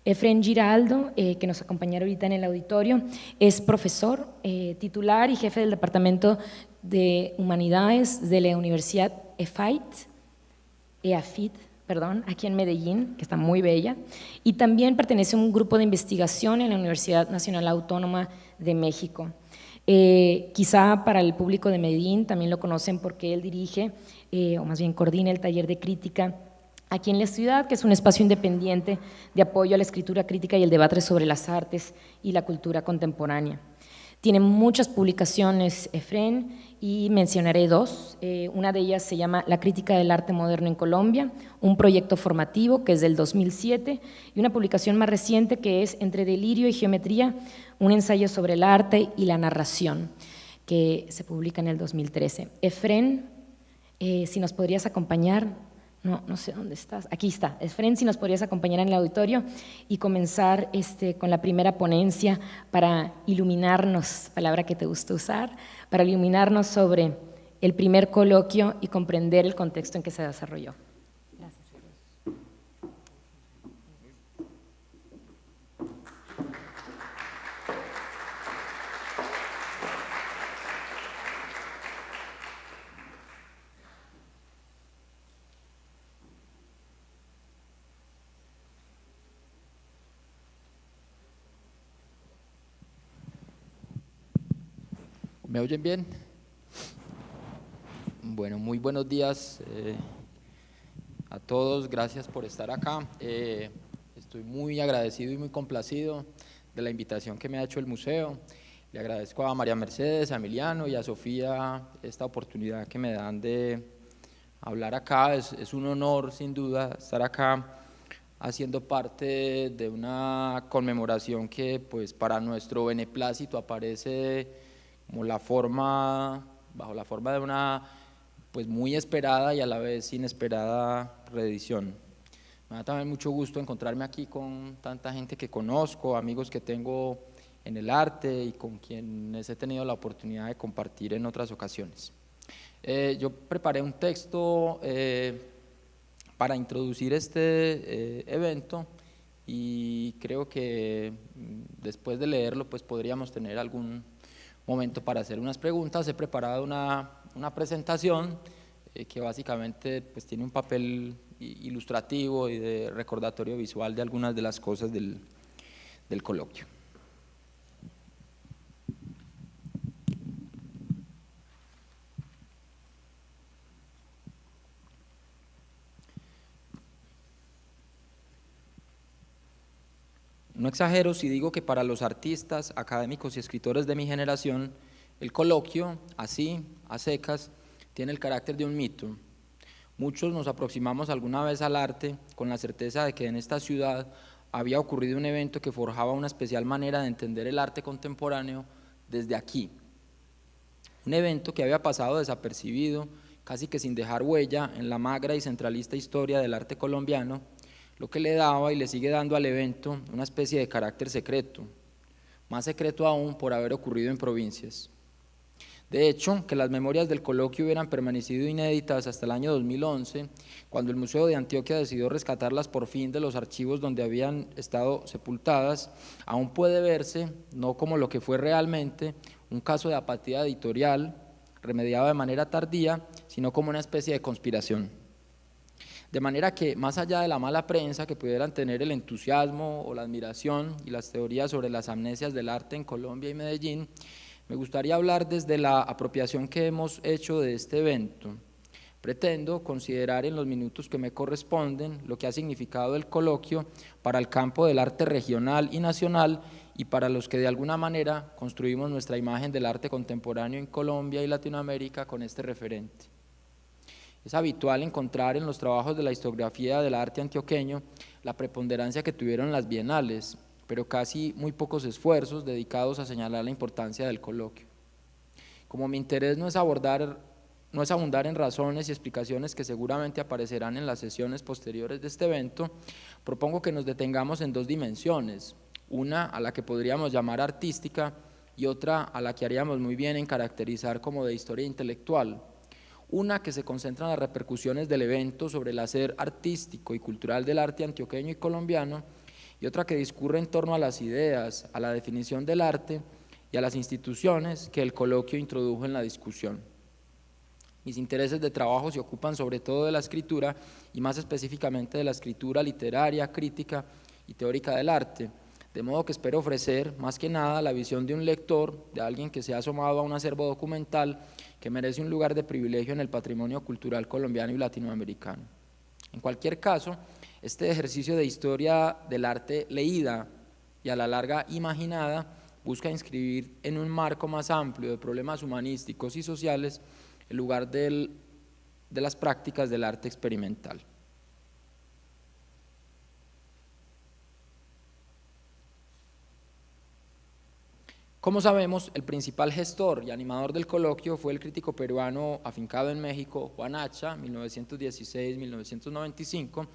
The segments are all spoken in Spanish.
Efren Giraldo, que nos acompañará ahorita en el auditorio, es profesor titular y jefe del Departamento de Humanidades de la Universidad EAFIT, aquí en Medellín, que está muy bella, y también pertenece a un grupo de investigación en la Universidad Nacional Autónoma de México. Quizá para el público de Medellín también lo conocen porque él dirige, o más bien coordina el taller de crítica aquí en la ciudad, que es un espacio independiente de apoyo a la escritura crítica y el debate sobre las artes y la cultura contemporánea. Tiene muchas publicaciones, Efren, y mencionaré dos. Una de ellas se llama La crítica del arte moderno en Colombia, un proyecto formativo que es del 2007, y una publicación más reciente que es Entre delirio y geometría, un ensayo sobre el arte y la narración, que se publica en el 2013. Efren, si nos podrías acompañar. No sé dónde estás. Aquí está. Efren, si nos podrías acompañar en el auditorio y comenzar con la primera ponencia para iluminarnos, palabra que te gusta usar, para iluminarnos sobre el primer coloquio y comprender el contexto en que se desarrolló. Gracias. ¿Me oyen bien? Bueno, muy buenos días a todos, gracias por estar acá. Estoy muy agradecido y muy complacido de la invitación que me ha hecho el museo. Le agradezco a María Mercedes, a Emiliano y a Sofía esta oportunidad que me dan de hablar acá. Es un honor, sin duda, estar acá haciendo parte de una conmemoración que, pues, para nuestro beneplácito aparece como bajo la forma de una, pues, muy esperada y a la vez inesperada reedición. Me da también mucho gusto encontrarme aquí con tanta gente que conozco, amigos que tengo en el arte y con quienes he tenido la oportunidad de compartir en otras ocasiones. Yo preparé un texto para introducir este evento y creo que después de leerlo pues podríamos tener algún momento para hacer unas preguntas. He preparado una presentación que básicamente pues tiene un papel ilustrativo y de recordatorio visual de algunas de las cosas del coloquio. No exagero si digo que para los artistas, académicos y escritores de mi generación, el coloquio, así, a secas, tiene el carácter de un mito. Muchos nos aproximamos alguna vez al arte con la certeza de que en esta ciudad había ocurrido un evento que forjaba una especial manera de entender el arte contemporáneo desde aquí. Un evento que había pasado desapercibido, casi que sin dejar huella en la magra y centralista historia del arte colombiano, lo que le daba y le sigue dando al evento una especie de carácter secreto, más secreto aún por haber ocurrido en provincias. De hecho, que las memorias del coloquio hubieran permanecido inéditas hasta el año 2011, cuando el Museo de Antioquia decidió rescatarlas por fin de los archivos donde habían estado sepultadas, aún puede verse, no como lo que fue realmente, un caso de apatía editorial, remediado de manera tardía, sino como una especie de conspiración. De manera que, más allá de la mala prensa que pudieran tener el entusiasmo o la admiración y las teorías sobre las amnesias del arte en Colombia y Medellín, me gustaría hablar desde la apropiación que hemos hecho de este evento. Pretendo considerar en los minutos que me corresponden lo que ha significado el coloquio para el campo del arte regional y nacional y para los que de alguna manera construimos nuestra imagen del arte contemporáneo en Colombia y Latinoamérica con este referente. Es habitual encontrar en los trabajos de la historiografía del arte antioqueño la preponderancia que tuvieron las bienales, pero casi muy pocos esfuerzos dedicados a señalar la importancia del coloquio. Como mi interés no es abundar en razones y explicaciones que seguramente aparecerán en las sesiones posteriores de este evento, propongo que nos detengamos en dos dimensiones, una a la que podríamos llamar artística y otra a la que haríamos muy bien en caracterizar como de historia intelectual. Una que se concentra en las repercusiones del evento sobre el hacer artístico y cultural del arte antioqueño y colombiano, y otra que discurre en torno a las ideas, a la definición del arte y a las instituciones que el coloquio introdujo en la discusión. Mis intereses de trabajo se ocupan sobre todo de la escritura y más específicamente de la escritura literaria, crítica y teórica del arte, de modo que espero ofrecer más que nada la visión de un lector, de alguien que se ha asomado a un acervo documental que merece un lugar de privilegio en el patrimonio cultural colombiano y latinoamericano. En cualquier caso, este ejercicio de historia del arte leída y a la larga imaginada busca inscribir en un marco más amplio de problemas humanísticos y sociales el lugar de las prácticas del arte experimental. Como sabemos, el principal gestor y animador del coloquio fue el crítico peruano afincado en México, Juan Hacha, 1916-1995,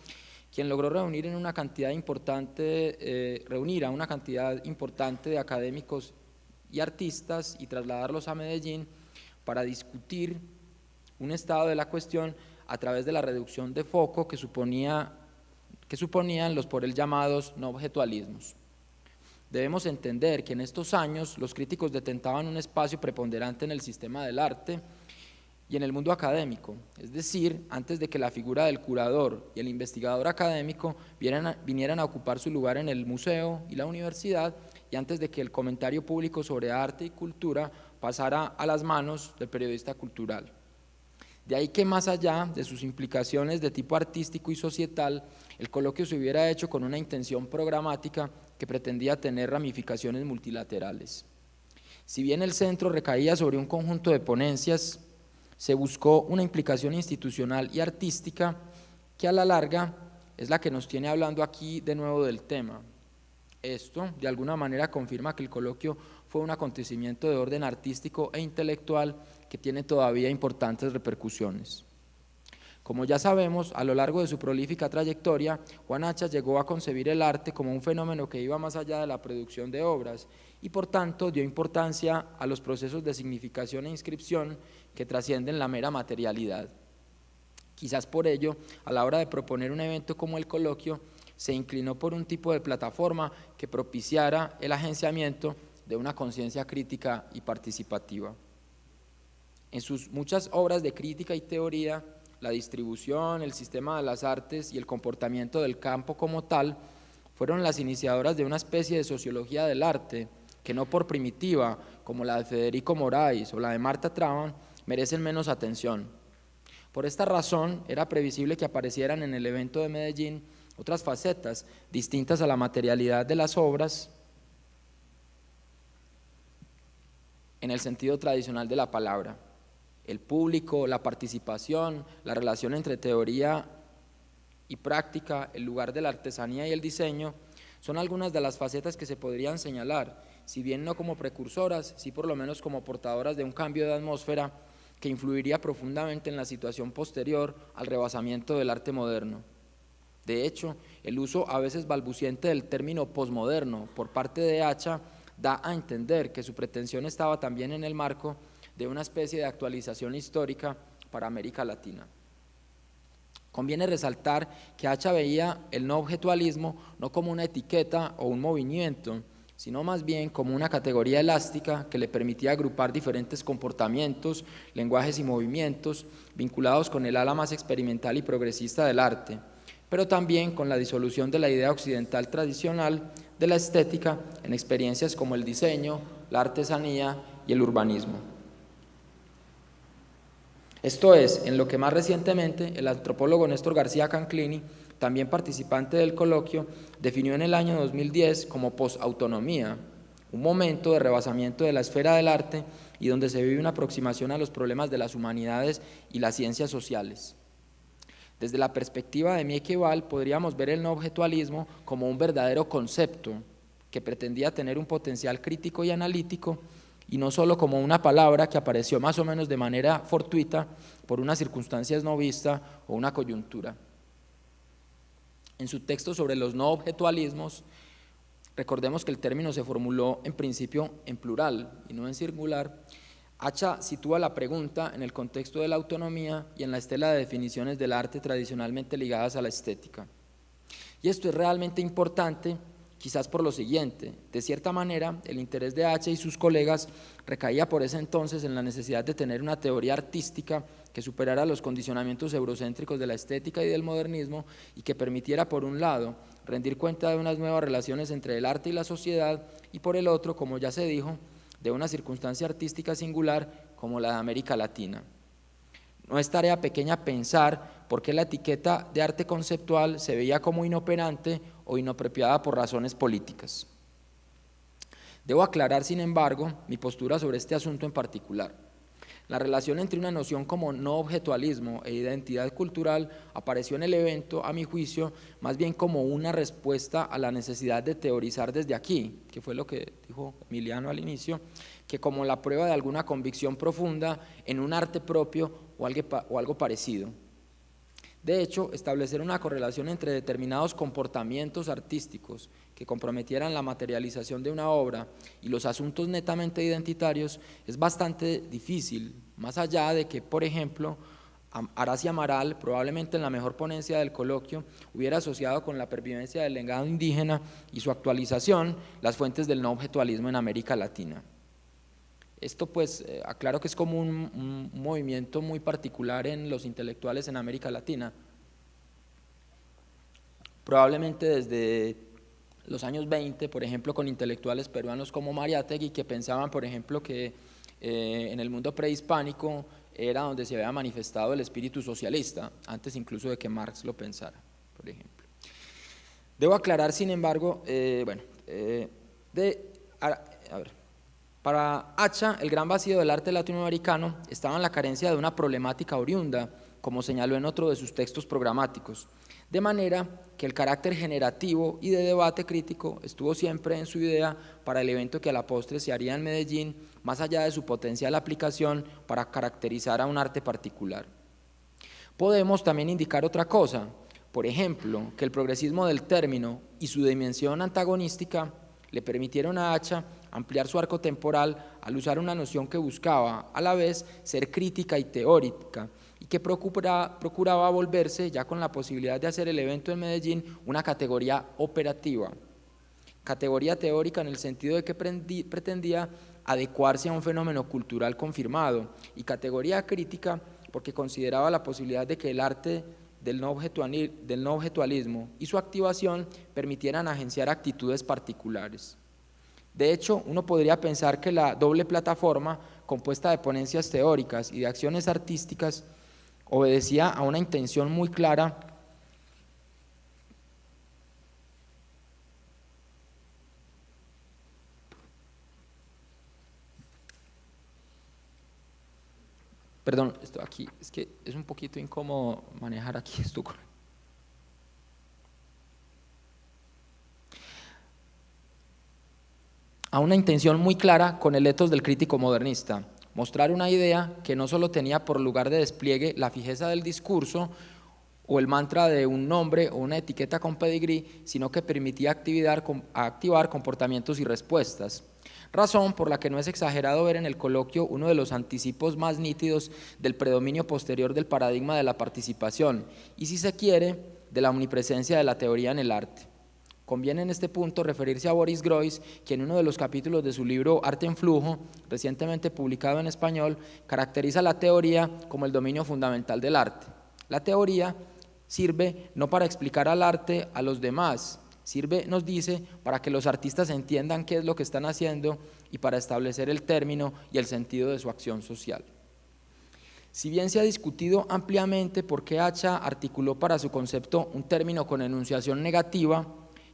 quien logró reunir a una cantidad importante de académicos y artistas y trasladarlos a Medellín para discutir un estado de la cuestión a través de la reducción de foco que suponían los por él llamados no objetualismos. Debemos entender que en estos años los críticos detentaban un espacio preponderante en el sistema del arte y en el mundo académico, es decir, antes de que la figura del curador y el investigador académico vinieran a ocupar su lugar en el museo y la universidad, y antes de que el comentario público sobre arte y cultura pasara a las manos del periodista cultural. De ahí que más allá de sus implicaciones de tipo artístico y societal, el coloquio se hubiera hecho con una intención programática que pretendía tener ramificaciones multilaterales. Si bien el centro recaía sobre un conjunto de ponencias, se buscó una implicación institucional y artística que a la larga es la que nos tiene hablando aquí de nuevo del tema. Esto, de alguna manera, confirma que el coloquio fue un acontecimiento de orden artístico e intelectual que tiene todavía importantes repercusiones. Como ya sabemos, a lo largo de su prolífica trayectoria, Juan Hacha llegó a concebir el arte como un fenómeno que iba más allá de la producción de obras y por tanto dio importancia a los procesos de significación e inscripción que trascienden la mera materialidad. Quizás por ello, a la hora de proponer un evento como el coloquio, se inclinó por un tipo de plataforma que propiciara el agenciamiento de una conciencia crítica y participativa. En sus muchas obras de crítica y teoría, la distribución, el sistema de las artes y el comportamiento del campo como tal fueron las iniciadoras de una especie de sociología del arte que no por primitiva, como la de Federico Moraes o la de Marta Traban, merecen menos atención. Por esta razón, era previsible que aparecieran en el evento de Medellín otras facetas distintas a la materialidad de las obras en el sentido tradicional de la palabra. El público, la participación, la relación entre teoría y práctica, el lugar de la artesanía y el diseño, son algunas de las facetas que se podrían señalar, si bien no como precursoras, sí por lo menos como portadoras de un cambio de atmósfera que influiría profundamente en la situación posterior al rebasamiento del arte moderno. De hecho, el uso a veces balbuciente del término posmoderno por parte de Hacha da a entender que su pretensión estaba también en el marco de una especie de actualización histórica para América Latina. Conviene resaltar que Hacha veía el no objetualismo no como una etiqueta o un movimiento, sino más bien como una categoría elástica que le permitía agrupar diferentes comportamientos, lenguajes y movimientos vinculados con el ala más experimental y progresista del arte, pero también con la disolución de la idea occidental tradicional de la estética en experiencias como el diseño, la artesanía y el urbanismo. Esto es, en lo que más recientemente el antropólogo Néstor García Canclini, también participante del coloquio, definió en el año 2010 como posautonomía, un momento de rebasamiento de la esfera del arte y donde se vive una aproximación a los problemas de las humanidades y las ciencias sociales. Desde la perspectiva de Miekeval podríamos ver el no objetualismo como un verdadero concepto que pretendía tener un potencial crítico y analítico y no solo como una palabra que apareció más o menos de manera fortuita por unas circunstancias no vistas o una coyuntura. En su texto sobre los no objetualismos, recordemos que el término se formuló en principio en plural y no en singular. Hacha sitúa la pregunta en el contexto de la autonomía y en la estela de definiciones del arte tradicionalmente ligadas a la estética. Y esto es realmente importante quizás por lo siguiente: de cierta manera, el interés de Acha y sus colegas recaía por ese entonces en la necesidad de tener una teoría artística que superara los condicionamientos eurocéntricos de la estética y del modernismo y que permitiera, por un lado, rendir cuenta de unas nuevas relaciones entre el arte y la sociedad, y por el otro, como ya se dijo, de una circunstancia artística singular como la de América Latina. No es tarea pequeña pensar por qué la etiqueta de arte conceptual se veía como inoperante o inapropiada por razones políticas. Debo aclarar, sin embargo, mi postura sobre este asunto en particular. La relación entre una noción como no objetualismo e identidad cultural apareció en el evento, a mi juicio, más bien como una respuesta a la necesidad de teorizar desde aquí, que fue lo que dijo Emiliano al inicio, que como la prueba de alguna convicción profunda en un arte propio o algo parecido. De hecho, establecer una correlación entre determinados comportamientos artísticos que comprometieran la materialización de una obra y los asuntos netamente identitarios es bastante difícil, más allá de que, por ejemplo, Arazi Amaral, probablemente en la mejor ponencia del coloquio, hubiera asociado con la pervivencia del legado indígena y su actualización las fuentes del no objetualismo en América Latina. Esto pues aclaro que es como un movimiento muy particular en los intelectuales en América Latina. Probablemente desde los años 20, por ejemplo, con intelectuales peruanos como Mariátegui, que pensaban, por ejemplo, que en el mundo prehispánico era donde se había manifestado el espíritu socialista, antes incluso de que Marx lo pensara, por ejemplo. Debo aclarar, sin embargo, para Acha, el gran vacío del arte latinoamericano estaba en la carencia de una problemática oriunda, como señaló en otro de sus textos programáticos, de manera que el carácter generativo y de debate crítico estuvo siempre en su idea para el evento que a la postre se haría en Medellín, más allá de su potencial aplicación para caracterizar a un arte particular. Podemos también indicar otra cosa, por ejemplo, que el progresismo del término y su dimensión antagonística le permitieron a Acha ampliar su arco temporal al usar una noción que buscaba, a la vez, ser crítica y teórica, y que procuraba volverse, ya con la posibilidad de hacer el evento en Medellín, una categoría operativa. Categoría teórica en el sentido de que pretendía adecuarse a un fenómeno cultural confirmado, y categoría crítica porque consideraba la posibilidad de que el arte del no objetualismo y su activación permitieran agenciar actitudes particulares. De hecho, uno podría pensar que la doble plataforma, compuesta de ponencias teóricas y de acciones artísticas, obedecía a una intención muy clara Perdón, esto aquí, es que es un poquito incómodo manejar aquí esto. A una intención muy clara con el ethos del crítico modernista, mostrar una idea que no solo tenía por lugar de despliegue la fijeza del discurso o el mantra de un nombre o una etiqueta con pedigrí, sino que permitía activar comportamientos y respuestas. Razón por la que no es exagerado ver en el coloquio uno de los anticipos más nítidos del predominio posterior del paradigma de la participación y, si se quiere, de la omnipresencia de la teoría en el arte. Conviene en este punto referirse a Boris Groys, quien en uno de los capítulos de su libro Arte en Flujo, recientemente publicado en español, caracteriza la teoría como el dominio fundamental del arte. La teoría sirve no para explicar al arte a los demás, sirve, nos dice, para que los artistas entiendan qué es lo que están haciendo y para establecer el término y el sentido de su acción social. Si bien se ha discutido ampliamente por qué Acha articuló para su concepto un término con enunciación negativa,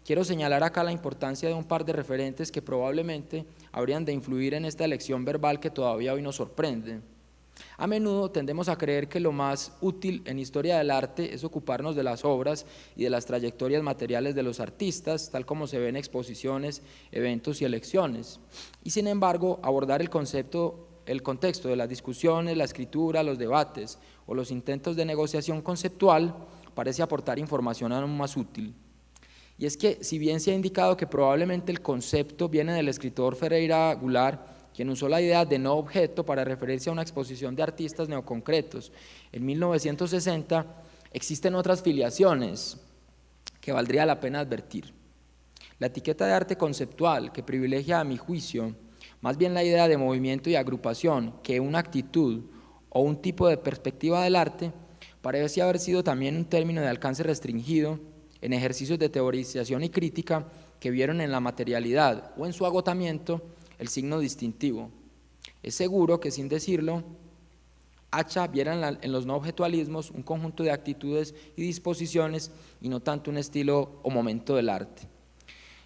quiero señalar acá la importancia de un par de referentes que probablemente habrían de influir en esta elección verbal que todavía hoy nos sorprende. A menudo tendemos a creer que lo más útil en historia del arte es ocuparnos de las obras y de las trayectorias materiales de los artistas, tal como se ve en exposiciones, eventos y elecciones, y sin embargo abordar el contexto de las discusiones, la escritura, los debates o los intentos de negociación conceptual parece aportar información aún más útil. Y es que, si bien se ha indicado que probablemente el concepto viene del escritor Ferreira Goulart, quien usó la idea de no objeto para referirse a una exposición de artistas neoconcretos en 1960, existen otras filiaciones que valdría la pena advertir. La etiqueta de arte conceptual, que privilegia a mi juicio más bien la idea de movimiento y agrupación que una actitud o un tipo de perspectiva del arte, parece haber sido también un término de alcance restringido en ejercicios de teorización y crítica que vieron en la materialidad o en su agotamiento el signo distintivo. Es seguro que, sin decirlo, Hacha viera en los no objetualismos un conjunto de actitudes y disposiciones y no tanto un estilo o momento del arte.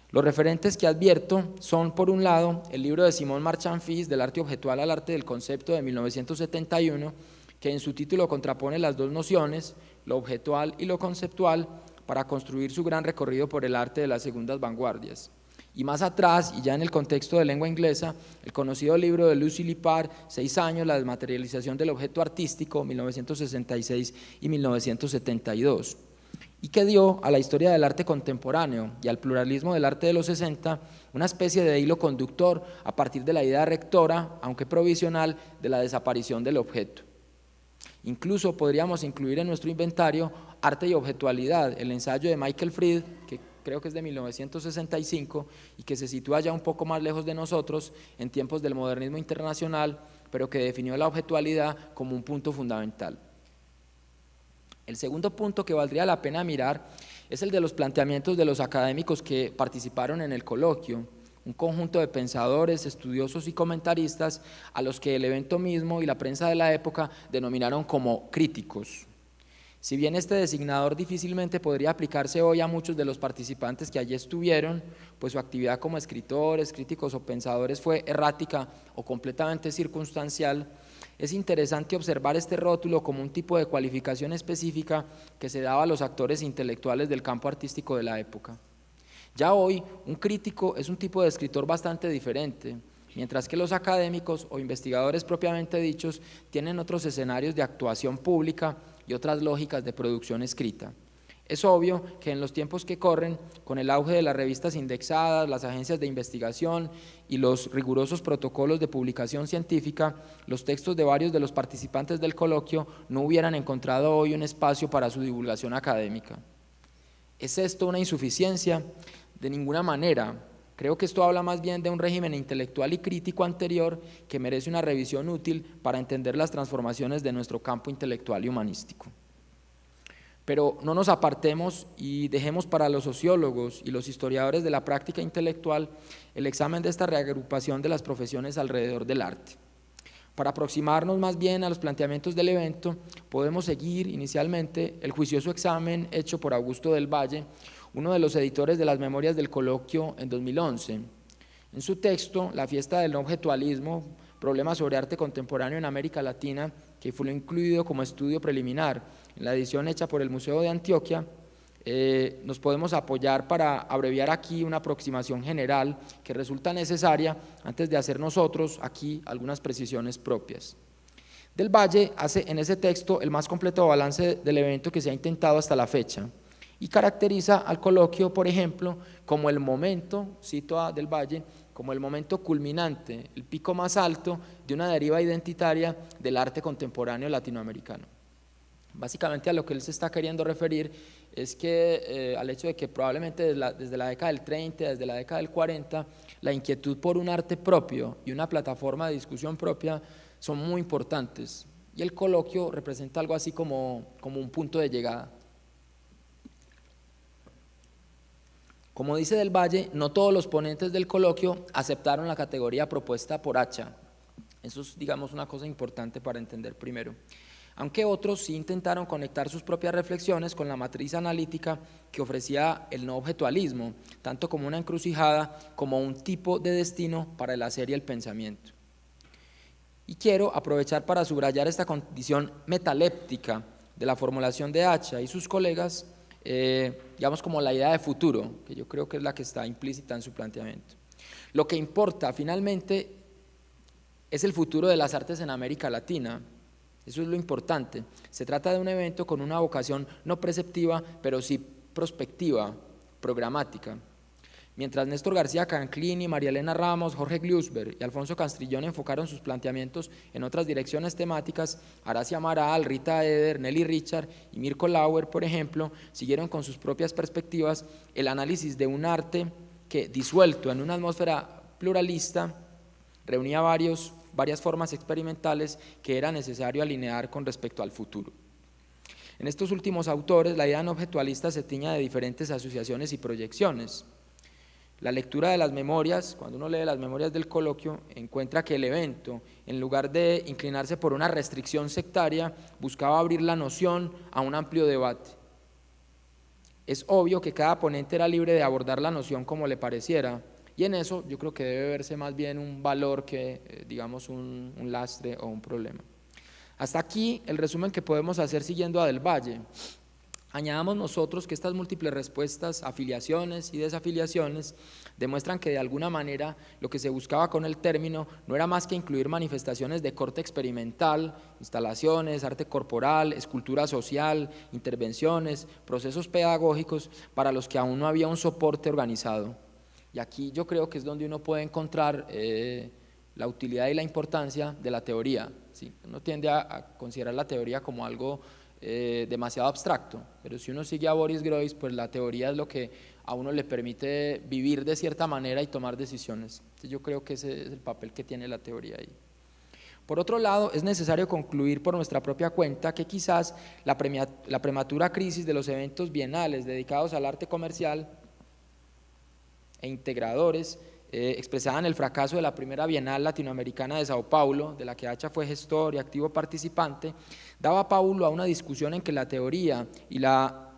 Los referentes que advierto son, por un lado, el libro de Simón Marchand-Fils, Del arte objetual al arte del concepto, de 1971, que en su título contrapone las dos nociones, lo objetual y lo conceptual, para construir su gran recorrido por el arte de las segundas vanguardias. Y más atrás, y ya en el contexto de lengua inglesa, el conocido libro de Lucy Lippard, 6 años, La desmaterialización del objeto artístico, 1966 y 1972, y que dio a la historia del arte contemporáneo y al pluralismo del arte de los 60 una especie de hilo conductor a partir de la idea rectora, aunque provisional, de la desaparición del objeto. Incluso podríamos incluir en nuestro inventario Arte y objetualidad, el ensayo de Michael Fried, que creo que es de 1965 y que se sitúa ya un poco más lejos de nosotros en tiempos del modernismo internacional, pero que definió la objetualidad como un punto fundamental. El segundo punto que valdría la pena mirar es el de los planteamientos de los académicos que participaron en el coloquio, un conjunto de pensadores, estudiosos y comentaristas a los que el evento mismo y la prensa de la época denominaron como críticos. Si bien este designador difícilmente podría aplicarse hoy a muchos de los participantes que allí estuvieron, pues su actividad como escritores, críticos o pensadores fue errática o completamente circunstancial, es interesante observar este rótulo como un tipo de cualificación específica que se daba a los actores intelectuales del campo artístico de la época. Ya hoy, un crítico es un tipo de escritor bastante diferente, mientras que los académicos o investigadores propiamente dichos tienen otros escenarios de actuación pública y otras lógicas de producción escrita. Es obvio que en los tiempos que corren, con el auge de las revistas indexadas, las agencias de investigación y los rigurosos protocolos de publicación científica, los textos de varios de los participantes del coloquio no hubieran encontrado hoy un espacio para su divulgación académica. ¿Es esto una insuficiencia? De ninguna manera. Creo que esto habla más bien de un régimen intelectual y crítico anterior que merece una revisión útil para entender las transformaciones de nuestro campo intelectual y humanístico. Pero no nos apartemos y dejemos para los sociólogos y los historiadores de la práctica intelectual el examen de esta reagrupación de las profesiones alrededor del arte. Para aproximarnos más bien a los planteamientos del evento, podemos seguir inicialmente el juicioso examen hecho por Augusto del Valle, uno de los editores de las memorias del coloquio en 2011. En su texto, La fiesta del no objetualismo, problemas sobre arte contemporáneo en América Latina, que fue incluido como estudio preliminar en la edición hecha por el Museo de Antioquia, nos podemos apoyar para abreviar aquí una aproximación general que resulta necesaria antes de hacer nosotros aquí algunas precisiones propias. Del Valle hace en ese texto el más completo balance del evento que se ha intentado hasta la fecha y caracteriza al coloquio, por ejemplo, como el momento, cito a Del Valle, como el momento culminante, el pico más alto de una deriva identitaria del arte contemporáneo latinoamericano. Básicamente a lo que él se está queriendo referir es que al hecho de que probablemente desde la década del 30, desde la década del 40, la inquietud por un arte propio y una plataforma de discusión propia son muy importantes y el coloquio representa algo así como un punto de llegada. Como dice Del Valle, no todos los ponentes del coloquio aceptaron la categoría propuesta por Hacha. Eso es, digamos, una cosa importante para entender primero. Aunque otros sí intentaron conectar sus propias reflexiones con la matriz analítica que ofrecía el no objetualismo, tanto como una encrucijada como un tipo de destino para el hacer y el pensamiento. Y quiero aprovechar para subrayar esta condición metaléptica de la formulación de Hacha y sus colegas, digamos como la idea de futuro, que yo creo que es la que está implícita en su planteamiento. Lo que importa finalmente es el futuro de las artes en América Latina. Eso es lo importante. Se trata de un evento con una vocación no preceptiva, pero sí prospectiva, programática. Mientras Néstor García Canclini, María Elena Ramos, Jorge Glusberg y Alfonso Castrillón enfocaron sus planteamientos en otras direcciones temáticas, Aracia Amaral, Rita Eder, Nelly Richard y Mirko Lauer, por ejemplo, siguieron con sus propias perspectivas el análisis de un arte que, disuelto en una atmósfera pluralista, reunía varias formas experimentales que era necesario alinear con respecto al futuro. En estos últimos autores, la idea no objetualista se tiña de diferentes asociaciones y proyecciones. La lectura de las memorias, cuando uno lee las memorias del coloquio, encuentra que el evento, en lugar de inclinarse por una restricción sectaria, buscaba abrir la noción a un amplio debate. Es obvio que cada ponente era libre de abordar la noción como le pareciera, y en eso yo creo que debe verse más bien un valor que, digamos, un lastre o un problema. Hasta aquí el resumen que podemos hacer siguiendo a Del Valle. Añadamos nosotros que estas múltiples respuestas, afiliaciones y desafiliaciones, demuestran que de alguna manera lo que se buscaba con el término no era más que incluir manifestaciones de corte experimental, instalaciones, arte corporal, escultura social, intervenciones, procesos pedagógicos para los que aún no había un soporte organizado. Y aquí yo creo que es donde uno puede encontrar la utilidad y la importancia de la teoría. ¿Sí? Uno tiende a considerar la teoría como algo demasiado abstracto, pero si uno sigue a Boris Groys, pues la teoría es lo que a uno le permite vivir de cierta manera y tomar decisiones. Entonces yo creo que ese es el papel que tiene la teoría ahí. Por otro lado, es necesario concluir por nuestra propia cuenta que quizás la prematura crisis de los eventos bienales dedicados al arte comercial e integradores expresaban el fracaso de la primera Bienal Latinoamericana de Sao Paulo, de la que Hacha fue gestor y activo participante, daba paulo a una discusión en que la teoría y la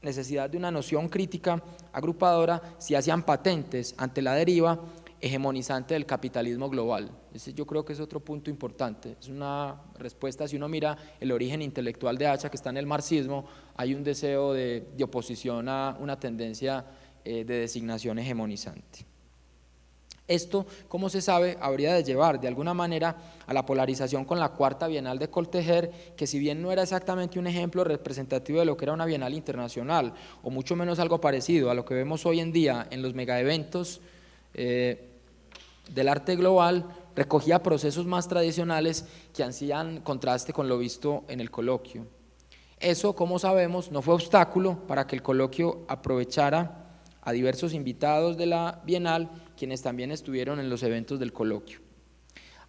necesidad de una noción crítica agrupadora se hacían patentes ante la deriva hegemonizante del capitalismo global. Ese yo creo que es otro punto importante, es una respuesta. Si uno mira el origen intelectual de Hacha, que está en el marxismo, hay un deseo de oposición a una tendencia de designación hegemonizante. Esto, como se sabe, habría de llevar de alguna manera a la polarización con la cuarta Bienal de Coltejer, que si bien no era exactamente un ejemplo representativo de lo que era una Bienal internacional, o mucho menos algo parecido a lo que vemos hoy en día en los megaeventos del arte global, recogía procesos más tradicionales que hacían contraste con lo visto en el coloquio. Eso, como sabemos, no fue obstáculo para que el coloquio aprovechara a diversos invitados de la Bienal, quienes también estuvieron en los eventos del coloquio.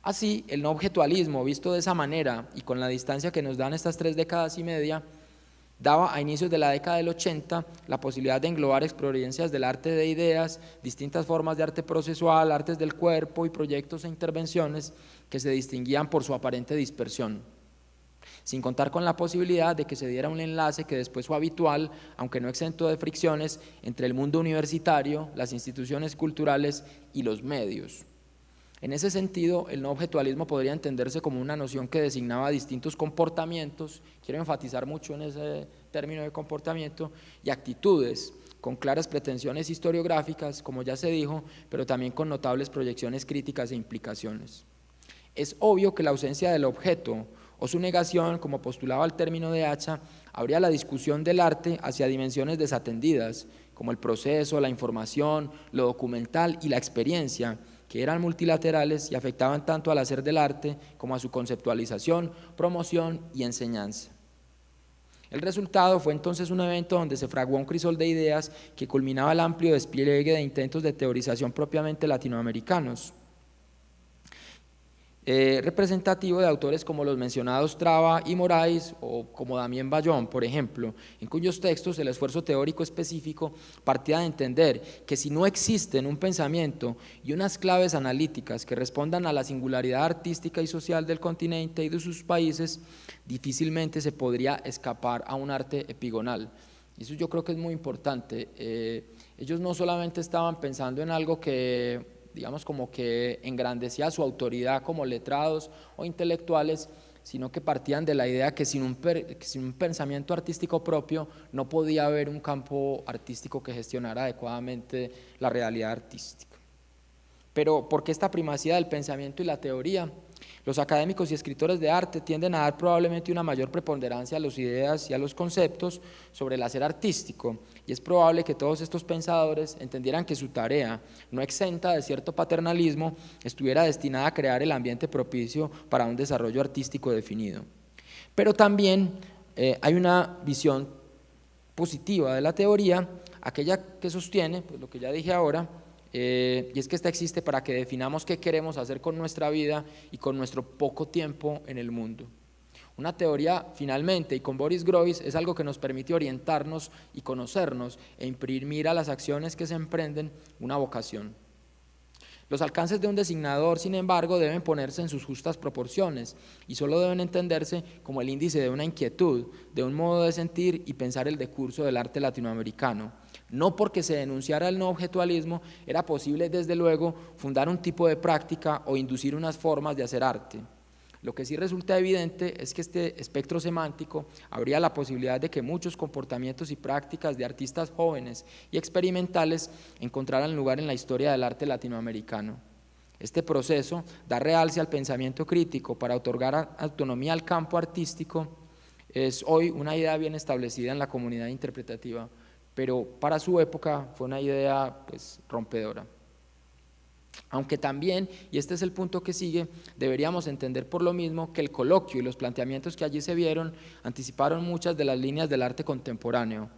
Así, el no objetualismo, visto de esa manera y con la distancia que nos dan estas 3 décadas y media, daba a inicios de la década del 80 la posibilidad de englobar experiencias del arte de ideas, distintas formas de arte procesual, artes del cuerpo y proyectos e intervenciones que se distinguían por su aparente dispersión, sin contar con la posibilidad de que se diera un enlace que después fue habitual, aunque no exento de fricciones, entre el mundo universitario, las instituciones culturales y los medios. En ese sentido, el no objetualismo podría entenderse como una noción que designaba distintos comportamientos, quiero enfatizar mucho en ese término de comportamiento, y actitudes, con claras pretensiones historiográficas, como ya se dijo, pero también con notables proyecciones críticas e implicaciones. Es obvio que la ausencia del objeto o su negación, como postulaba el término de Hacha, abría la discusión del arte hacia dimensiones desatendidas, como el proceso, la información, lo documental y la experiencia, que eran multilaterales y afectaban tanto al hacer del arte como a su conceptualización, promoción y enseñanza. El resultado fue entonces un evento donde se fraguó un crisol de ideas que culminaba el amplio despliegue de intentos de teorización propiamente latinoamericanos, representativo de autores como los mencionados Traba y Moraes o como Damián Bayón, por ejemplo, en cuyos textos el esfuerzo teórico específico partía de entender que si no existen un pensamiento y unas claves analíticas que respondan a la singularidad artística y social del continente y de sus países, difícilmente se podría escapar a un arte epigonal. Y eso yo creo que es muy importante. Ellos no solamente estaban pensando en algo que, digamos, como que engrandecía su autoridad como letrados o intelectuales, sino que partían de la idea que sin un pensamiento artístico propio no podía haber un campo artístico que gestionara adecuadamente la realidad artística. Pero ¿por qué esta primacía del pensamiento y la teoría? Los académicos y escritores de arte tienden a dar probablemente una mayor preponderancia a las ideas y a los conceptos sobre el hacer artístico, y es probable que todos estos pensadores entendieran que su tarea, no exenta de cierto paternalismo, estuviera destinada a crear el ambiente propicio para un desarrollo artístico definido. Pero también hay una visión positiva de la teoría aquella que sostiene, pues lo que ya dije ahora, y es que esta existe para que definamos qué queremos hacer con nuestra vida y con nuestro poco tiempo en el mundo. Una teoría, finalmente, y con Boris Groys, es algo que nos permite orientarnos y conocernos e imprimir a las acciones que se emprenden una vocación. Los alcances de un designador, sin embargo, deben ponerse en sus justas proporciones y solo deben entenderse como el índice de una inquietud, de un modo de sentir y pensar el decurso del arte latinoamericano. No porque se denunciara el no objetualismo, era posible, desde luego, fundar un tipo de práctica o inducir unas formas de hacer arte. Lo que sí resulta evidente es que este espectro semántico abría la posibilidad de que muchos comportamientos y prácticas de artistas jóvenes y experimentales encontraran lugar en la historia del arte latinoamericano. Este proceso da realce al pensamiento crítico para otorgar autonomía al campo artístico. Es hoy una idea bien establecida en la comunidad interpretativa, pero para su época fue una idea pues rompedora. Aunque también, y este es el punto que sigue, deberíamos entender por lo mismo que el coloquio y los planteamientos que allí se vieron anticiparon muchas de las líneas del arte contemporáneo.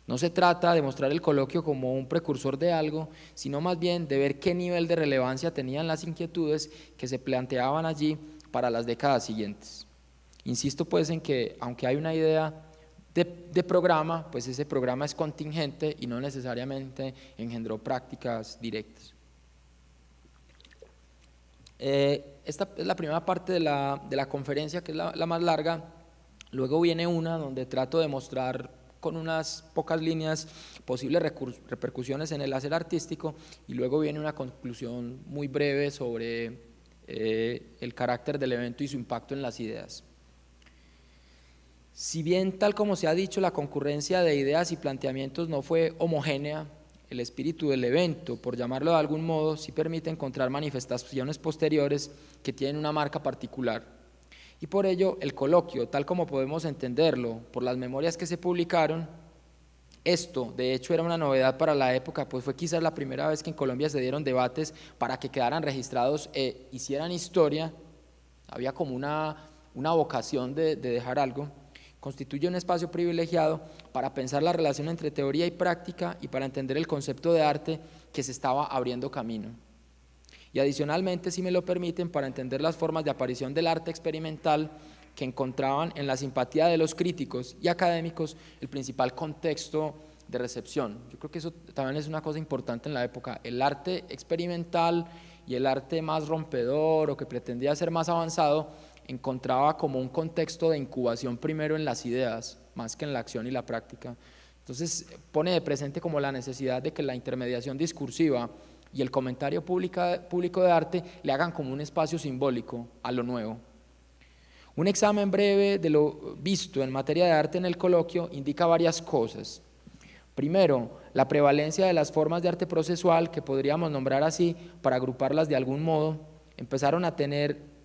No se trata de mostrar el coloquio como un precursor de algo, sino más bien de ver qué nivel de relevancia tenían las inquietudes que se planteaban allí para las décadas siguientes. Insisto pues en que, aunque hay una idea de programa, pues ese programa es contingente y no necesariamente engendró prácticas directas. Esta es la primera parte de la conferencia, que es la más larga. Luego viene una donde trato de mostrar con unas pocas líneas posibles repercusiones en el hacer artístico, y luego viene una conclusión muy breve sobre el carácter del evento y su impacto en las ideas. Si bien, tal como se ha dicho, la concurrencia de ideas y planteamientos no fue homogénea, el espíritu del evento, por llamarlo de algún modo, sí permite encontrar manifestaciones posteriores que tienen una marca particular. Y por ello, el coloquio, tal como podemos entenderlo por las memorias que se publicaron, esto de hecho era una novedad para la época, pues fue quizás la primera vez que en Colombia se dieron debates para que quedaran registrados e hicieran historia. Había como una vocación de dejar algo. Constituye un espacio privilegiado para pensar la relación entre teoría y práctica y para entender el concepto de arte que se estaba abriendo camino. Y adicionalmente, si me lo permiten, para entender las formas de aparición del arte experimental que encontraban en la simpatía de los críticos y académicos el principal contexto de recepción. Yo creo que eso también es una cosa importante en la época. El arte experimental y el arte más rompedor o que pretendía ser más avanzado encontraba como un contexto de incubación primero en las ideas, más que en la acción y la práctica. Entonces pone de presente como la necesidad de que la intermediación discursiva y el comentario público de arte le hagan como un espacio simbólico a lo nuevo. Un examen breve de lo visto en materia de arte en el coloquio indica varias cosas. Primero, la prevalencia de las formas de arte procesual, que podríamos nombrar así para agruparlas de algún modo, empezaron a tener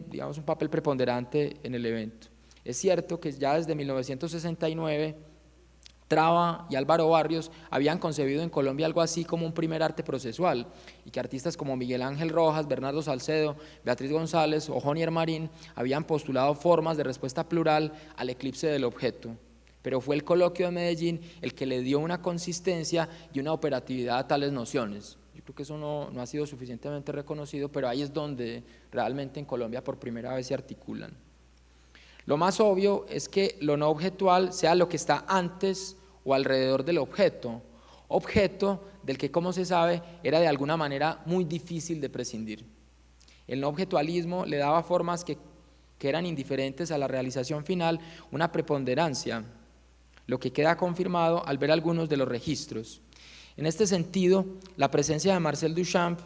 digamos, un papel preponderante en el evento. Es cierto que ya desde 1969 Traba y Álvaro Barrios habían concebido en Colombia algo así como un primer arte procesual, y que artistas como Miguel Ángel Rojas, Bernardo Salcedo, Beatriz González o Jonier Marín habían postulado formas de respuesta plural al eclipse del objeto. Pero fue el coloquio de Medellín el que le dio una consistencia y una operatividad a tales nociones. Yo creo que eso no ha sido suficientemente reconocido, pero ahí es donde realmente en Colombia por primera vez se articulan. Lo más obvio es que lo no objetual sea lo que está antes o alrededor del objeto del que, como se sabe, era de alguna manera muy difícil de prescindir. El no objetualismo le daba formas que eran indiferentes a la realización final una preponderancia, lo que queda confirmado al ver algunos de los registros. En este sentido, la presencia de Marcel Duchamp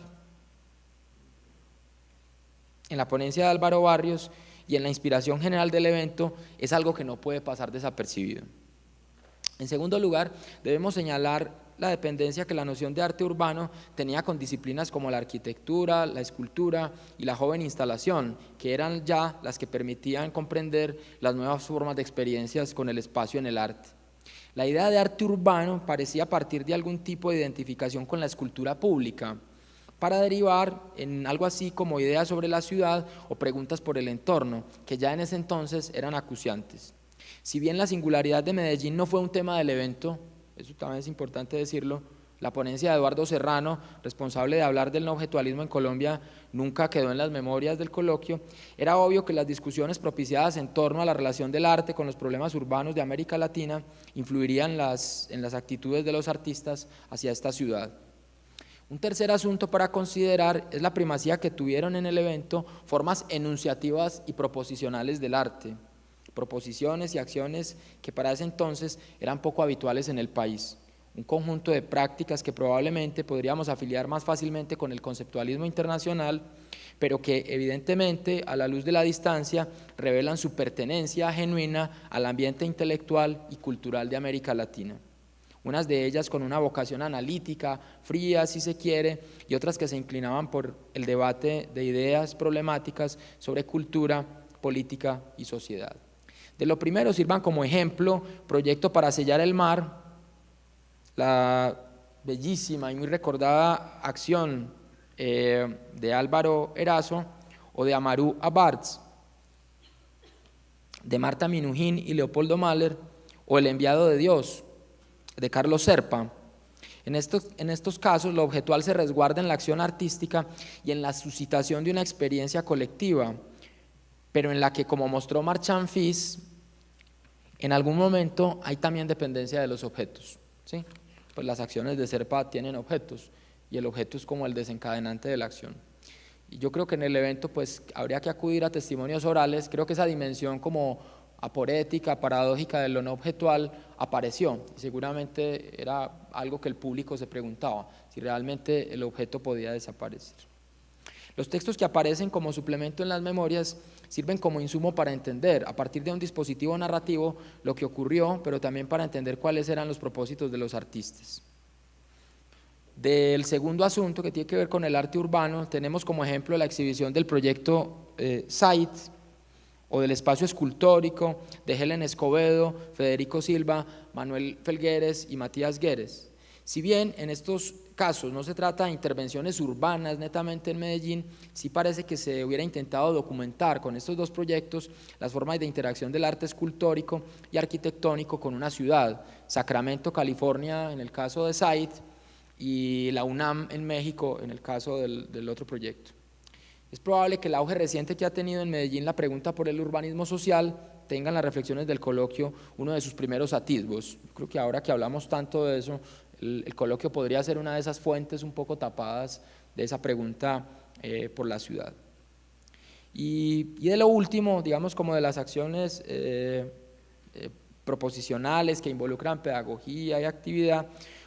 en la ponencia de Álvaro Barrios y en la inspiración general del evento es algo que no puede pasar desapercibido. En segundo lugar, debemos señalar la dependencia que la noción de arte urbano tenía con disciplinas como la arquitectura, la escultura y la joven instalación, que eran ya las que permitían comprender las nuevas formas de experiencias con el espacio en el arte. La idea de arte urbano parecía partir de algún tipo de identificación con la escultura pública, para derivar en algo así como ideas sobre la ciudad o preguntas por el entorno, que ya en ese entonces eran acuciantes. Si bien la singularidad de Medellín no fue un tema del evento, eso también es importante decirlo, la ponencia de Eduardo Serrano, responsable de hablar del no objetualismo en Colombia, nunca quedó en las memorias del coloquio. Era obvio que las discusiones propiciadas en torno a la relación del arte con los problemas urbanos de América Latina influirían en las actitudes de los artistas hacia esta ciudad. Un tercer asunto para considerar es la primacía que tuvieron en el evento formas enunciativas y proposicionales del arte, proposiciones y acciones que para ese entonces eran poco habituales en el país. Un conjunto de prácticas que probablemente podríamos afiliar más fácilmente con el conceptualismo internacional, pero que evidentemente a la luz de la distancia revelan su pertenencia genuina al ambiente intelectual y cultural de América Latina. Unas de ellas con una vocación analítica, fría si se quiere, y otras que se inclinaban por el debate de ideas problemáticas sobre cultura, política y sociedad. De lo primero sirvan como ejemplo Proyecto para sellar el mar, la bellísima y muy recordada acción de Álvaro Erazo, o de Amaru Abartz, de Marta Minujín y Leopoldo Mahler, o El enviado de Dios, de Carlos Serpa. En estos casos, lo objetual se resguarda en la acción artística y en la suscitación de una experiencia colectiva, pero en la que, como mostró Marchand Fils, en algún momento hay también dependencia de los objetos, ¿sí? Pues las acciones de Serpa tienen objetos y el objeto es como el desencadenante de la acción. Y yo creo que en el evento pues habría que acudir a testimonios orales. Creo que esa dimensión como aporética, paradójica de lo no objetual apareció, y seguramente era algo que el público se preguntaba, si realmente el objeto podía desaparecer. Los textos que aparecen como suplemento en las memorias sirven como insumo para entender, a partir de un dispositivo narrativo, lo que ocurrió, pero también para entender cuáles eran los propósitos de los artistas. Del segundo asunto, que tiene que ver con el arte urbano, tenemos como ejemplo la exhibición del proyecto Site, o del espacio escultórico de Helen Escobedo, Federico Silva, Manuel Felgueres y Matías Gueres. Si bien en estos casos no se trata de intervenciones urbanas netamente en Medellín, sí parece que se hubiera intentado documentar con estos dos proyectos las formas de interacción del arte escultórico y arquitectónico con una ciudad, Sacramento, California en el caso de Site, y la UNAM en México en el caso del otro proyecto. Es probable que el auge reciente que ha tenido en Medellín la pregunta por el urbanismo social tenga en las reflexiones del coloquio uno de sus primeros atisbos. Creo que ahora que hablamos tanto de eso, el coloquio podría ser una de esas fuentes un poco tapadas de esa pregunta por la ciudad. Y de lo último, digamos como de las acciones proposicionales que involucran pedagogía y actividad,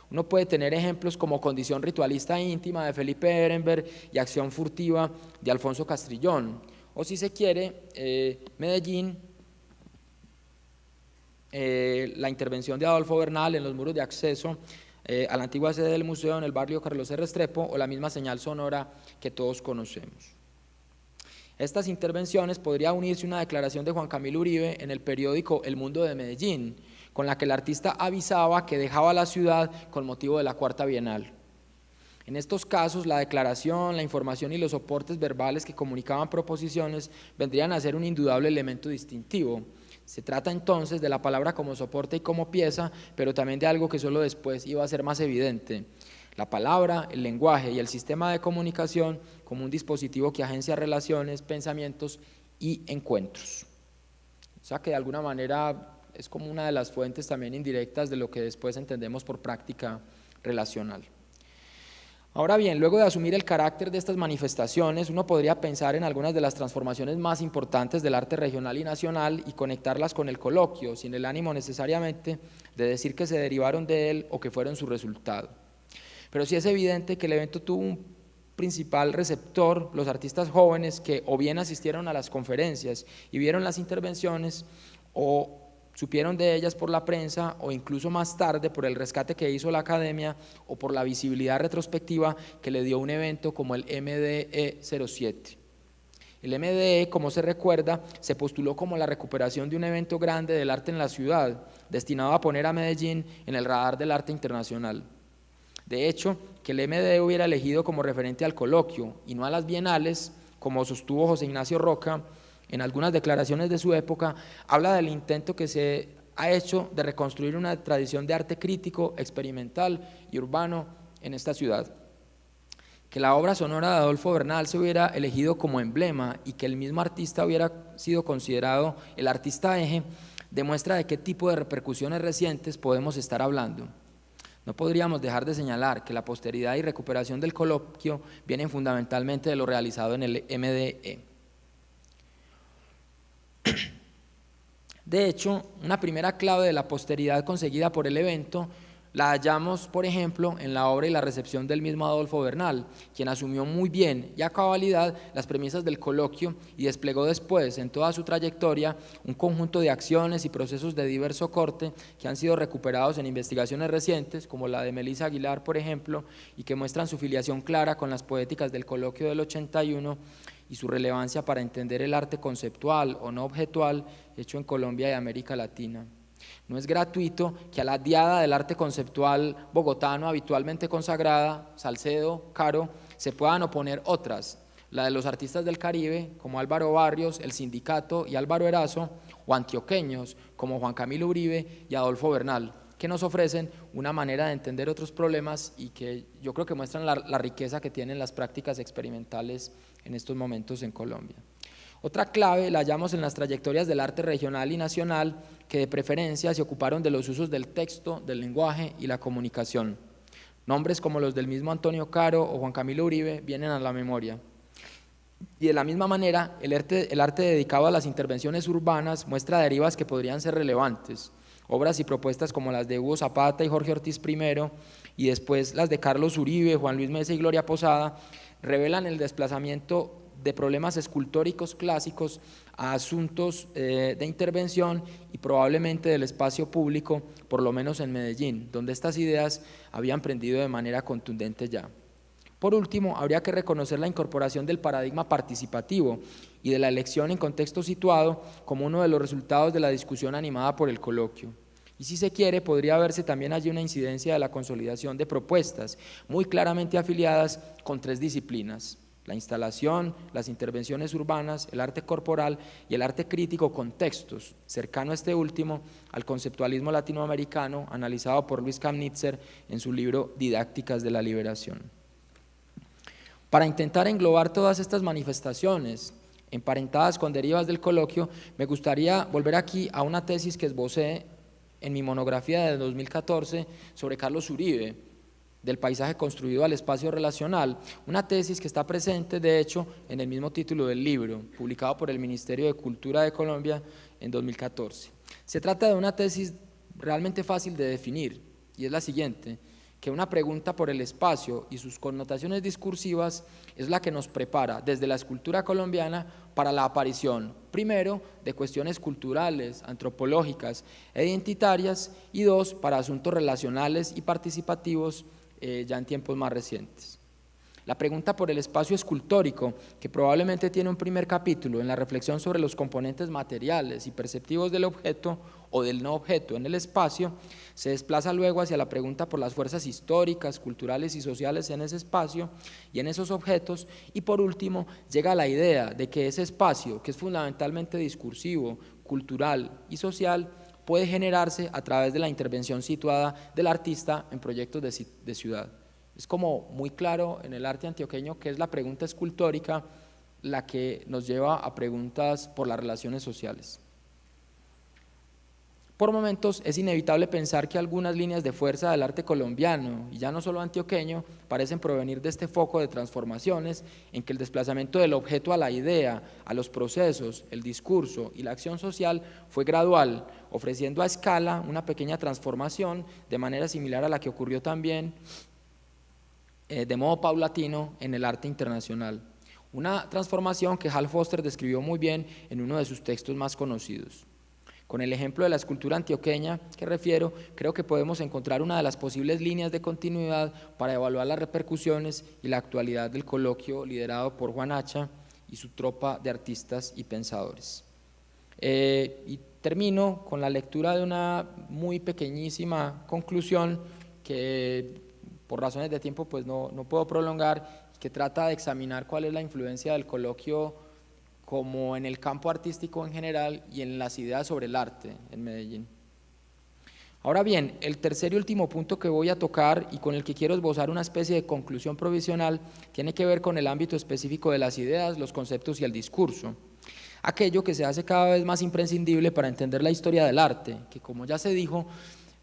uno puede tener ejemplos como Condición ritualista íntima de Felipe Ehrenberg y Acción furtiva de Alfonso Castrillón, o si se quiere, Medellín, la intervención de Adolfo Bernal en los muros de acceso a la antigua sede del museo en el barrio Carlos R. Restrepo, o la misma señal sonora que todos conocemos. A estas intervenciones podría unirse una declaración de Juan Camilo Uribe en el periódico El Mundo de Medellín, con la que el artista avisaba que dejaba la ciudad con motivo de la Cuarta Bienal. En estos casos, la declaración, la información y los soportes verbales que comunicaban proposiciones vendrían a ser un indudable elemento distintivo. Se trata entonces de la palabra como soporte y como pieza, pero también de algo que solo después iba a ser más evidente: la palabra, el lenguaje y el sistema de comunicación como un dispositivo que agencia relaciones, pensamientos y encuentros. O sea que de alguna manera es como una de las fuentes también indirectas de lo que después entendemos por práctica relacional. Ahora bien, luego de asumir el carácter de estas manifestaciones, uno podría pensar en algunas de las transformaciones más importantes del arte regional y nacional y conectarlas con el coloquio, sin el ánimo necesariamente de decir que se derivaron de él o que fueron su resultado. Pero sí es evidente que el evento tuvo un principal receptor, los artistas jóvenes que o bien asistieron a las conferencias y vieron las intervenciones, o supieron de ellas por la prensa, o incluso más tarde por el rescate que hizo la academia o por la visibilidad retrospectiva que le dio un evento como el MDE 07. El MDE, como se recuerda, se postuló como la recuperación de un evento grande del arte en la ciudad, destinado a poner a Medellín en el radar del arte internacional. De hecho, que el MDE hubiera elegido como referente al coloquio y no a las bienales, como sostuvo José Ignacio Roca, en algunas declaraciones de su época, habla del intento que se ha hecho de reconstruir una tradición de arte crítico, experimental y urbano en esta ciudad. Que la obra sonora de Adolfo Bernal se hubiera elegido como emblema y que el mismo artista hubiera sido considerado el artista eje, demuestra de qué tipo de repercusiones recientes podemos estar hablando. No podríamos dejar de señalar que la posteridad y recuperación del coloquio vienen fundamentalmente de lo realizado en el MDE. De hecho, una primera clave de la posteridad conseguida por el evento la hallamos, por ejemplo, en la obra y la recepción del mismo Adolfo Bernal, quien asumió muy bien y a cabalidad las premisas del coloquio y desplegó después, en toda su trayectoria, un conjunto de acciones y procesos de diverso corte que han sido recuperados en investigaciones recientes, como la de Melissa Aguilar, por ejemplo, y que muestran su filiación clara con las poéticas del coloquio del 81 y su relevancia para entender el arte conceptual o no objetual hecho en Colombia y América Latina. No es gratuito que a la diada del arte conceptual bogotano habitualmente consagrada, Salcedo, Caro, se puedan oponer otras, la de los artistas del Caribe, como Álvaro Barrios, El Sindicato y Álvaro Erazo, o antioqueños, como Juan Camilo Uribe y Adolfo Bernal, que nos ofrecen una manera de entender otros problemas y que yo creo que muestran la riqueza que tienen las prácticas experimentales en estos momentos en Colombia. Otra clave la hallamos en las trayectorias del arte regional y nacional que de preferencia se ocuparon de los usos del texto, del lenguaje y la comunicación. Nombres como los del mismo Antonio Caro o Juan Camilo Uribe vienen a la memoria. Y de la misma manera, el arte dedicado a las intervenciones urbanas muestra derivas que podrían ser relevantes. Obras y propuestas como las de Hugo Zapata y Jorge Ortiz primero, y después las de Carlos Uribe, Juan Luis Mesa y Gloria Posada, revelan el desplazamiento de problemas escultóricos clásicos a asuntos de intervención y probablemente del espacio público, por lo menos en Medellín, donde estas ideas habían prendido de manera contundente ya. Por último, habría que reconocer la incorporación del paradigma participativo y de la elección en contexto situado como uno de los resultados de la discusión animada por el coloquio. Y si se quiere, podría verse también allí una incidencia de la consolidación de propuestas muy claramente afiliadas con tres disciplinas: la instalación, las intervenciones urbanas, el arte corporal y el arte crítico con textos, cercano a este último al conceptualismo latinoamericano analizado por Luis Kamnitzer en su libro Didácticas de la Liberación. Para intentar englobar todas estas manifestaciones emparentadas con derivas del coloquio, me gustaría volver aquí a una tesis que esbocé en mi monografía de 2014 sobre Carlos Uribe, del paisaje construido al espacio relacional, una tesis que está presente, de hecho, en el mismo título del libro, publicado por el Ministerio de Cultura de Colombia en 2014. Se trata de una tesis realmente fácil de definir, y es la siguiente: que una pregunta por el espacio y sus connotaciones discursivas es la que nos prepara desde la escultura colombiana para la aparición, primero, de cuestiones culturales, antropológicas e identitarias, y dos, para asuntos relacionales y participativos ya en tiempos más recientes. La pregunta por el espacio escultórico, que probablemente tiene un primer capítulo en la reflexión sobre los componentes materiales y perceptivos del objeto o del no objeto en el espacio, se desplaza luego hacia la pregunta por las fuerzas históricas, culturales y sociales en ese espacio y en esos objetos, y por último llega a la idea de que ese espacio, que es fundamentalmente discursivo, cultural y social, puede generarse a través de la intervención situada del artista en proyectos de ciudad. Es como muy claro en el arte antioqueño que es la pregunta escultórica la que nos lleva a preguntas por las relaciones sociales. Por momentos es inevitable pensar que algunas líneas de fuerza del arte colombiano, y ya no solo antioqueño, parecen provenir de este foco de transformaciones en que el desplazamiento del objeto a la idea, a los procesos, el discurso y la acción social fue gradual, ofreciendo a escala una pequeña transformación de manera similar a la que ocurrió también de modo paulatino en el arte internacional. Una transformación que Hal Foster describió muy bien en uno de sus textos más conocidos. Con el ejemplo de la escultura antioqueña que refiero, creo que podemos encontrar una de las posibles líneas de continuidad para evaluar las repercusiones y la actualidad del coloquio liderado por Juan Hacha y su tropa de artistas y pensadores. Y termino con la lectura de una muy pequeñísima conclusión que por razones de tiempo pues no puedo prolongar, que trata de examinar cuál es la influencia del coloquio como en el campo artístico en general y en las ideas sobre el arte en Medellín. Ahora bien, el tercer y último punto que voy a tocar y con el que quiero esbozar una especie de conclusión provisional tiene que ver con el ámbito específico de las ideas, los conceptos y el discurso. Aquello que se hace cada vez más imprescindible para entender la historia del arte, que como ya se dijo,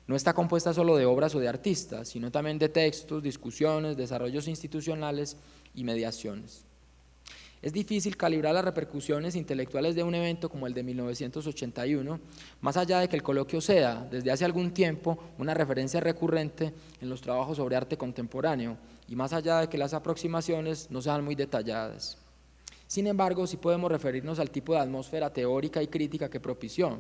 no está compuesta solo de obras o de artistas, sino también de textos, discusiones, desarrollos institucionales y mediaciones. Es difícil calibrar las repercusiones intelectuales de un evento como el de 1981, más allá de que el coloquio sea, desde hace algún tiempo, una referencia recurrente en los trabajos sobre arte contemporáneo, y más allá de que las aproximaciones no sean muy detalladas. Sin embargo, sí podemos referirnos al tipo de atmósfera teórica y crítica que propició.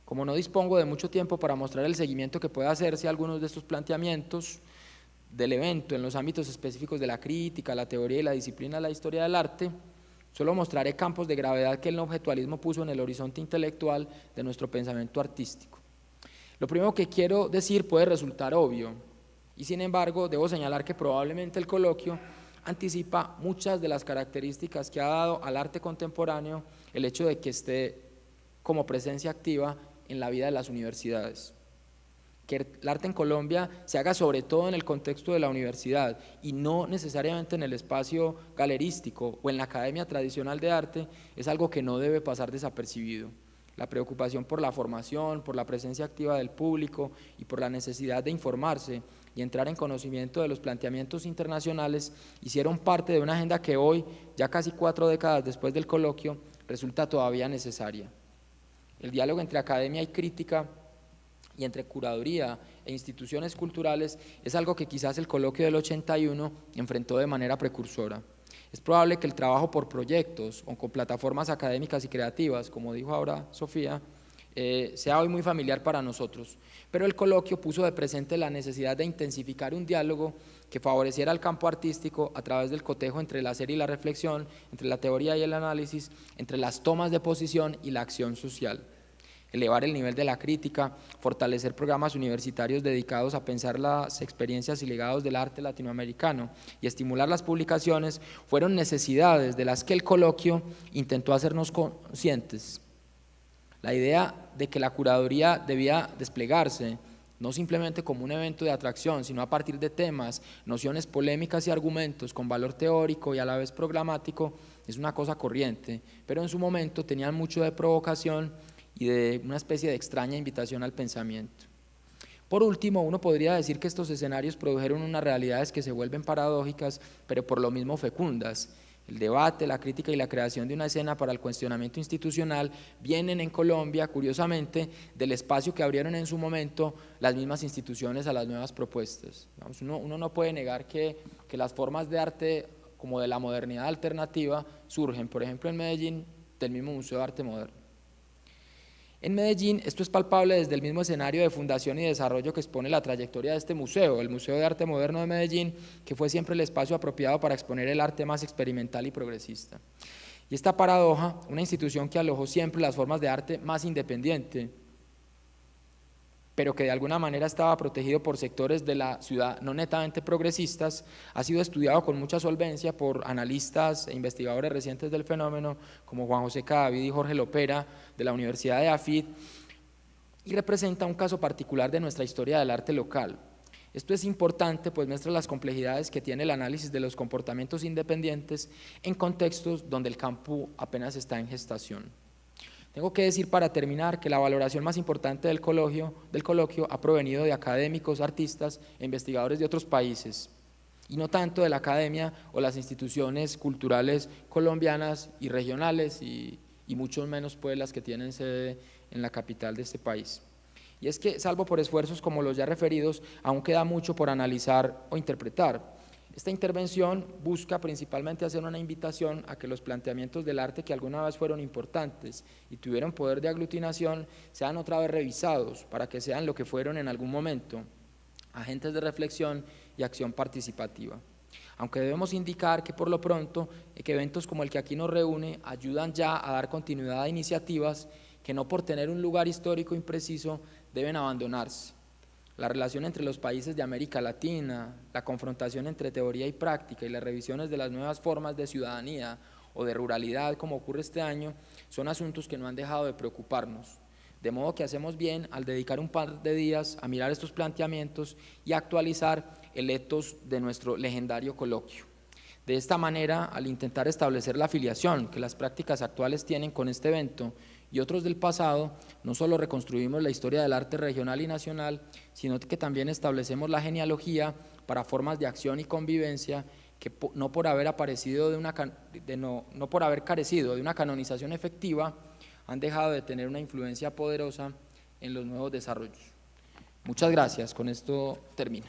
Como no dispongo de mucho tiempo para mostrar el seguimiento que puede hacerse a algunos de estos planteamientos del evento en los ámbitos específicos de la crítica, la teoría y la disciplina de la historia del arte, solo mostraré campos de gravedad que el objetualismo puso en el horizonte intelectual de nuestro pensamiento artístico. Lo primero que quiero decir puede resultar obvio, y sin embargo debo señalar que probablemente el coloquio anticipa muchas de las características que ha dado al arte contemporáneo el hecho de que esté como presencia activa en la vida de las universidades. Que el arte en Colombia se haga sobre todo en el contexto de la universidad y no necesariamente en el espacio galerístico o en la academia tradicional de arte es algo que no debe pasar desapercibido. La preocupación por la formación, por la presencia activa del público y por la necesidad de informarse y entrar en conocimiento de los planteamientos internacionales hicieron parte de una agenda que hoy, ya casi 4 décadas después del coloquio, resulta todavía necesaria. El diálogo entre academia y crítica y entre curaduría e instituciones culturales es algo que quizás el coloquio del 81 enfrentó de manera precursora. Es probable que el trabajo por proyectos o con plataformas académicas y creativas, como dijo ahora Sofía, sea hoy muy familiar para nosotros, pero el coloquio puso de presente la necesidad de intensificar un diálogo que favoreciera el campo artístico a través del cotejo entre el hacer y la reflexión, entre la teoría y el análisis, entre las tomas de posición y la acción social. Elevar el nivel de la crítica, fortalecer programas universitarios dedicados a pensar las experiencias y legados del arte latinoamericano y estimular las publicaciones fueron necesidades de las que el coloquio intentó hacernos conscientes. La idea de que la curaduría debía desplegarse no simplemente como un evento de atracción, sino a partir de temas, nociones polémicas y argumentos con valor teórico y a la vez programático, es una cosa corriente, pero en su momento tenían mucho de provocación y de una especie de extraña invitación al pensamiento. Por último, uno podría decir que estos escenarios produjeron unas realidades que se vuelven paradójicas, pero por lo mismo fecundas. El debate, la crítica y la creación de una escena para el cuestionamiento institucional vienen en Colombia, curiosamente, del espacio que abrieron en su momento las mismas instituciones a las nuevas propuestas. Uno no puede negar que las formas de arte como de la modernidad alternativa surgen, por ejemplo en Medellín, del mismo Museo de Arte Moderno. En Medellín esto es palpable desde el mismo escenario de fundación y desarrollo que expone la trayectoria de este museo, el Museo de Arte Moderno de Medellín, que fue siempre el espacio apropiado para exponer el arte más experimental y progresista. Y esta paradoja, una institución que alojó siempre las formas de arte más independiente, pero que de alguna manera estaba protegido por sectores de la ciudad no netamente progresistas, ha sido estudiado con mucha solvencia por analistas e investigadores recientes del fenómeno, como Juan José Cadavid y Jorge Lopera, de la Universidad de AFIT, y representa un caso particular de nuestra historia del arte local. Esto es importante, pues muestra las complejidades que tiene el análisis de los comportamientos independientes en contextos donde el campo apenas está en gestación. Tengo que decir para terminar que la valoración más importante del coloquio ha provenido de académicos, artistas e investigadores de otros países, y no tanto de la academia o las instituciones culturales colombianas y regionales, y mucho menos pues las que tienen sede en la capital de este país. Y es que, salvo por esfuerzos como los ya referidos, aún queda mucho por analizar o interpretar. Esta intervención busca principalmente hacer una invitación a que los planteamientos del arte que alguna vez fueron importantes y tuvieron poder de aglutinación sean otra vez revisados para que sean lo que fueron en algún momento, agentes de reflexión y acción participativa. Aunque debemos indicar que por lo pronto que eventos como el que aquí nos reúne ayudan ya a dar continuidad a iniciativas que no por tener un lugar histórico impreciso deben abandonarse. La relación entre los países de América Latina, la confrontación entre teoría y práctica y las revisiones de las nuevas formas de ciudadanía o de ruralidad como ocurre este año son asuntos que no han dejado de preocuparnos. De modo que hacemos bien al dedicar un par de días a mirar estos planteamientos y actualizar el etos de nuestro legendario coloquio. De esta manera, al intentar establecer la afiliación que las prácticas actuales tienen con este evento y otros del pasado, no solo reconstruimos la historia del arte regional y nacional, sino que también establecemos la genealogía para formas de acción y convivencia que no por haber carecido de una canonización efectiva, han dejado de tener una influencia poderosa en los nuevos desarrollos. Muchas gracias, con esto termino.